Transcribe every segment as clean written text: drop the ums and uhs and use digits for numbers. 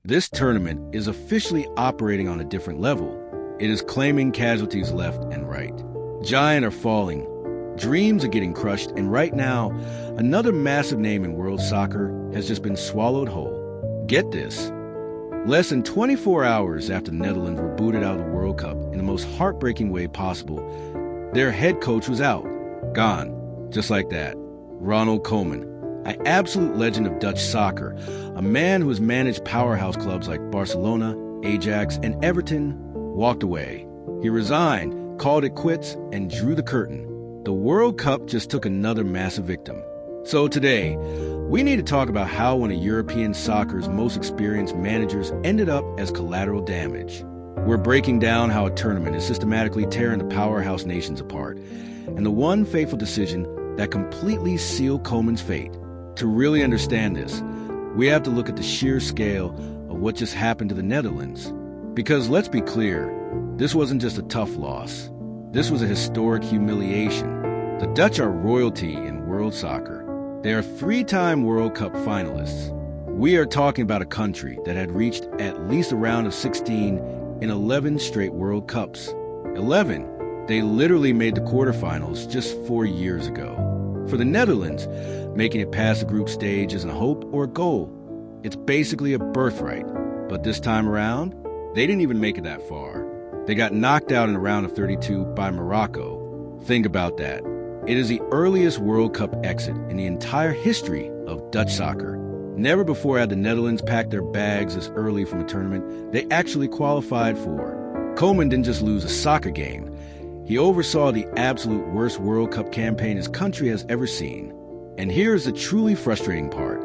This tournament is officially operating on a different level. It is claiming casualties left and right. Giants are falling, dreams are getting crushed, and right now, another massive name in world soccer has just been swallowed whole. Get this. Less than 24 hours after the Netherlands were booted out of the World Cup in the most heartbreaking way possible, their head coach was out. Gone. Just like that. Ronald Koeman, an absolute legend of Dutch soccer, a man who has managed powerhouse clubs like Barcelona, Ajax, and Everton, walked away. He resigned, called it quits, and drew the curtain. The World Cup just took another massive victim. So today, we need to talk about how one of European soccer's most experienced managers ended up as collateral damage. We're breaking down how a tournament is systematically tearing the powerhouse nations apart, and the one fateful decision that completely sealed Koeman's fate. To really understand this, we have to look at the sheer scale of what just happened to the Netherlands. Because let's be clear, this wasn't just a tough loss. This was a historic humiliation. The Dutch are royalty in world soccer. They are three-time World Cup finalists. We are talking about a country that had reached at least a round of 16 in 11 straight World Cups. 11. They literally made the quarterfinals just 4 years ago. For the Netherlands, making it past the group stage isn't a hope or a goal. It's basically a birthright. But this time around, they didn't even make it that far. They got knocked out in the round of 32 by Morocco. Think about that. It is the earliest World Cup exit in the entire history of Dutch soccer. Never before had the Netherlands packed their bags this early from a tournament they actually qualified for. Koeman didn't just lose a soccer game. He oversaw the absolute worst World Cup campaign his country has ever seen. And here's the truly frustrating part,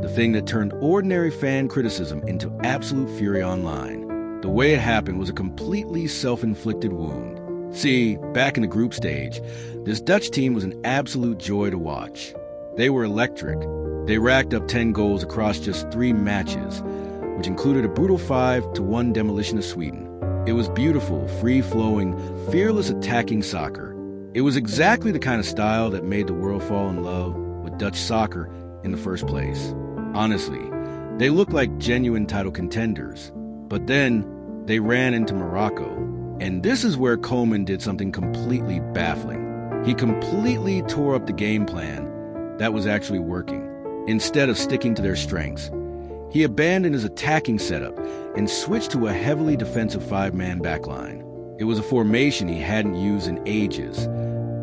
the thing that turned ordinary fan criticism into absolute fury online. The way it happened was a completely self-inflicted wound. See, back in the group stage, this Dutch team was an absolute joy to watch. They were electric. They racked up 10 goals across just 3 matches, which included a brutal 5-1 demolition of Sweden. It was beautiful, free-flowing, fearless attacking soccer. It was exactly the kind of style that made the world fall in love with Dutch soccer in the first place. Honestly, they looked like genuine title contenders. But then, they ran into Morocco. And this is where Koeman did something completely baffling. He completely tore up the game plan that was actually working. Instead of sticking to their strengths, he abandoned his attacking setup and switched to a heavily defensive 5-man backline. It was a formation he hadn't used in ages,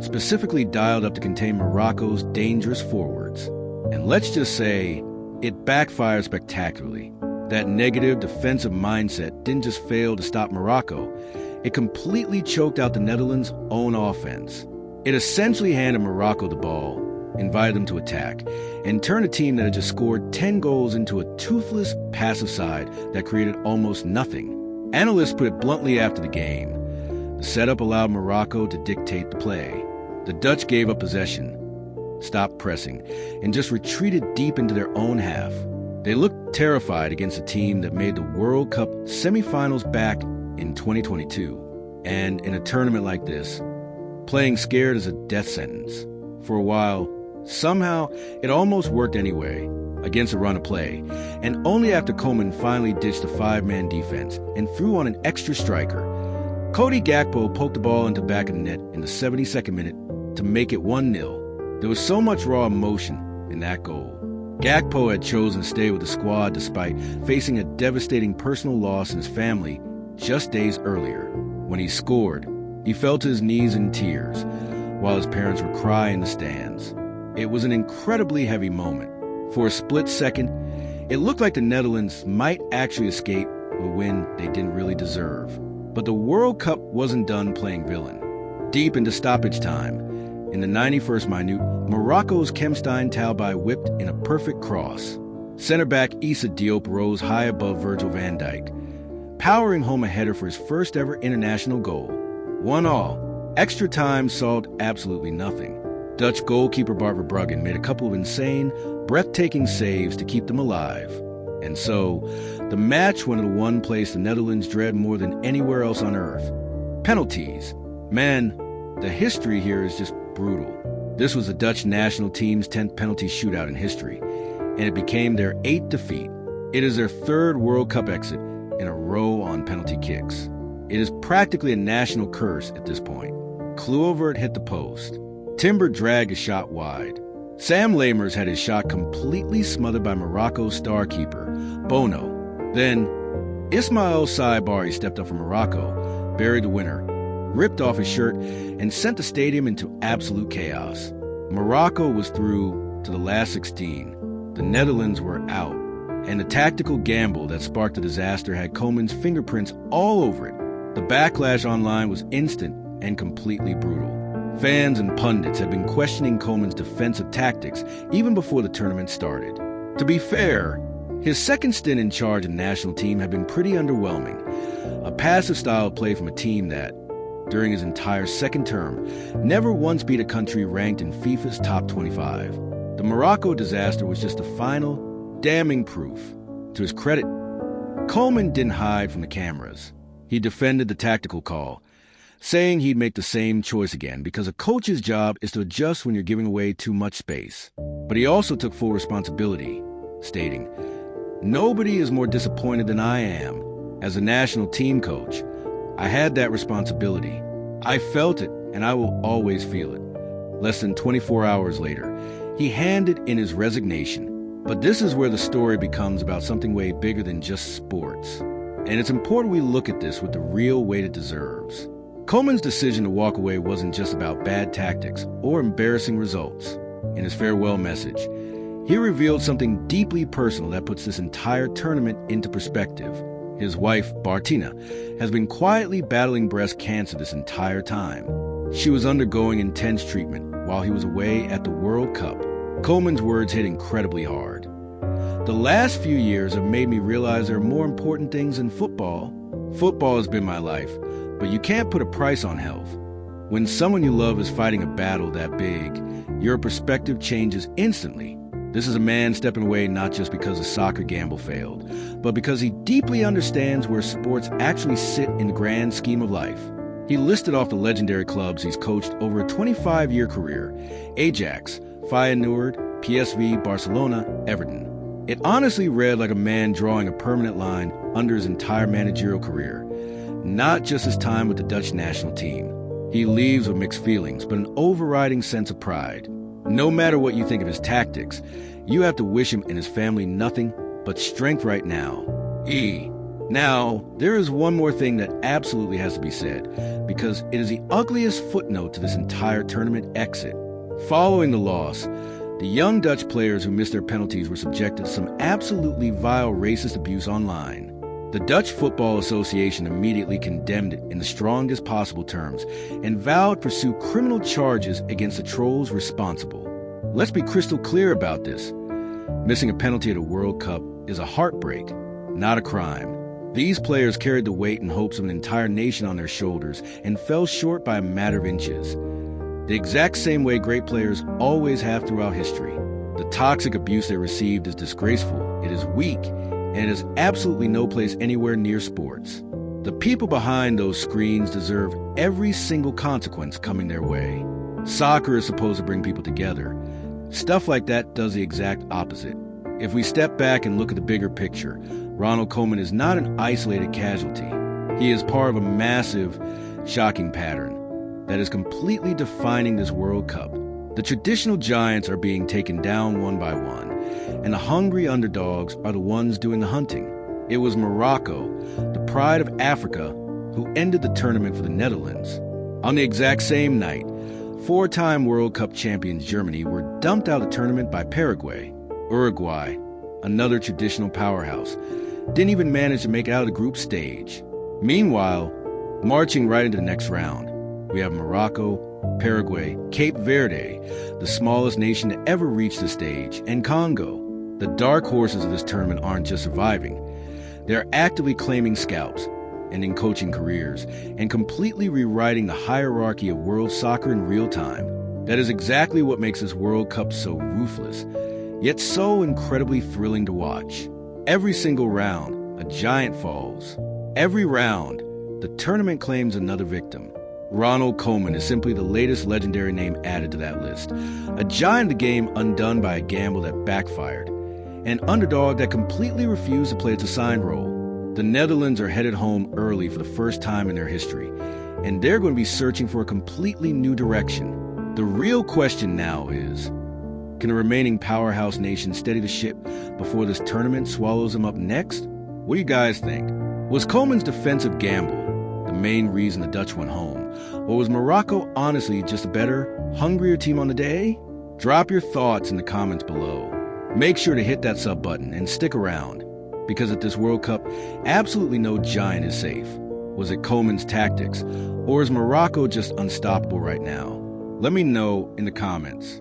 specifically dialed up to contain Morocco's dangerous forwards. And let's just say, it backfired spectacularly. That negative defensive mindset didn't just fail to stop Morocco, it completely choked out the Netherlands' own offense. It essentially handed Morocco the ball, invited them to attack, and turned a team that had just scored 10 goals into a toothless, passive side that created almost nothing. Analysts put it bluntly after the game. The setup allowed Morocco to dictate the play. The Dutch gave up possession, stopped pressing, and just retreated deep into their own half. They looked terrified against a team that made the World Cup semifinals back in 2022. And in a tournament like this, playing scared is a death sentence. For a while, somehow, it almost worked anyway, against a run of play, and only after Koeman finally ditched the 5-man defense and threw on an extra striker. Cody Gakpo poked the ball into the back of the net in the 72nd minute to make it 1-0. There was so much raw emotion in that goal. Gakpo had chosen to stay with the squad despite facing a devastating personal loss in his family just days earlier. When he scored, he fell to his knees in tears while his parents were crying in the stands. It was an incredibly heavy moment. For a split second, it looked like the Netherlands might actually escape a win they didn't really deserve. But the World Cup wasn't done playing villain. Deep into stoppage time, in the 91st minute, Morocco's Kemstein Talbai whipped in a perfect cross. Center back Issa Diop rose high above Virgil van Dijk, powering home a header for his first ever international goal. 1-1. Extra time solved absolutely nothing. Dutch goalkeeper Bart Verbruggen made a couple of insane, breathtaking saves to keep them alive. And so, the match went to the one place the Netherlands dread more than anywhere else on earth. Penalties. Man, the history here is just brutal. This was the Dutch national team's 10th penalty shootout in history, and it became their 8th defeat. It is their third World Cup exit in a row on penalty kicks. It is practically a national curse at this point. Kluivert hit the post. Timber dragged a shot wide. Sam Lamers had his shot completely smothered by Morocco's star keeper, Bono. Then, Ismail Saibari stepped up for Morocco, buried the winner, ripped off his shirt, and sent the stadium into absolute chaos. Morocco was through to the last 16. The Netherlands were out, and the tactical gamble that sparked the disaster had Koeman's fingerprints all over it. The backlash online was instant and completely brutal. Fans and pundits had been questioning Koeman's defensive tactics even before the tournament started. To be fair, his second stint in charge of the national team had been pretty underwhelming. A passive style of play from a team that, during his entire second term, never once beat a country ranked in FIFA's top 25. The Morocco disaster was just the final, damning proof. To his credit, Koeman didn't hide from the cameras. He defended the tactical call, saying he'd make the same choice again because a coach's job is to adjust when you're giving away too much space. But he also took full responsibility, stating, "Nobody is more disappointed than I am. As a national team coach, I had that responsibility. I felt it, and I will always feel it." Less than 24 hours later, he handed in his resignation. But this is where the story becomes about something way bigger than just sports. And it's important we look at this with the real weight it deserves. Koeman's decision to walk away wasn't just about bad tactics or embarrassing results. In his farewell message, he revealed something deeply personal that puts this entire tournament into perspective. His wife, Bartina, has been quietly battling breast cancer this entire time. She was undergoing intense treatment while he was away at the World Cup. Koeman's words hit incredibly hard. "The last few years have made me realize there are more important things than football. Football has been my life, but you can't put a price on health. When someone you love is fighting a battle that big, your perspective changes instantly." This is a man stepping away not just because a soccer gamble failed, but because he deeply understands where sports actually sit in the grand scheme of life. He listed off the legendary clubs he's coached over a 25-year career: Ajax, Feyenoord, PSV, Barcelona, Everton. It honestly read like a man drawing a permanent line under his entire managerial career, not just his time with the Dutch national team. He leaves with mixed feelings, but an overriding sense of pride. No matter what you think of his tactics, you have to wish him and his family nothing but strength right now. Now, there is one more thing that absolutely has to be said, because it is the ugliest footnote to this entire tournament exit. Following the loss, the young Dutch players who missed their penalties were subjected to some absolutely vile racist abuse online. The Dutch Football Association immediately condemned it in the strongest possible terms and vowed to pursue criminal charges against the trolls responsible. Let's be crystal clear about this. Missing a penalty at a World Cup is a heartbreak, not a crime. These players carried the weight and hopes of an entire nation on their shoulders and fell short by a matter of inches. The exact same way great players always have throughout history. The toxic abuse they received is disgraceful, it is weak, and it has absolutely no place anywhere near sports. The people behind those screens deserve every single consequence coming their way. Soccer is supposed to bring people together. Stuff like that does the exact opposite. If we step back and look at the bigger picture, Ronald Koeman is not an isolated casualty. He is part of a massive, shocking pattern that is completely defining this World Cup. The traditional giants are being taken down one by one, and the hungry underdogs are the ones doing the hunting. It was Morocco, the pride of Africa, who ended the tournament for the Netherlands. On the exact same night, four-time World Cup champions Germany were dumped out of the tournament by Paraguay. Uruguay, another traditional powerhouse, didn't even manage to make it out of the group stage. Meanwhile, marching right into the next round, we have Morocco, Paraguay, Cape Verde, the smallest nation to ever reach the stage, and Congo. The dark horses of this tournament aren't just surviving. They're actively claiming scalps, ending coaching careers, and completely rewriting the hierarchy of world soccer in real time. That is exactly what makes this World Cup so ruthless, yet so incredibly thrilling to watch. Every single round, a giant falls. Every round, the tournament claims another victim. Ronald Koeman is simply the latest legendary name added to that list. A giant of the game undone by a gamble that backfired. an underdog that completely refused to play its assigned role. The Netherlands are headed home early for the first time in their history, and they're going to be searching for a completely new direction. The real question now is, can the remaining powerhouse nation steady the ship before this tournament swallows them up next? What do you guys think? Was Coleman's defensive gamble the main reason the Dutch went home? Or was Morocco honestly just a better, hungrier team on the day? Drop your thoughts in the comments below. Make sure to hit that sub button and stick around, because at this World Cup, absolutely no giant is safe. Was it Coleman's tactics, or is Morocco just unstoppable right now? Let me know in the comments.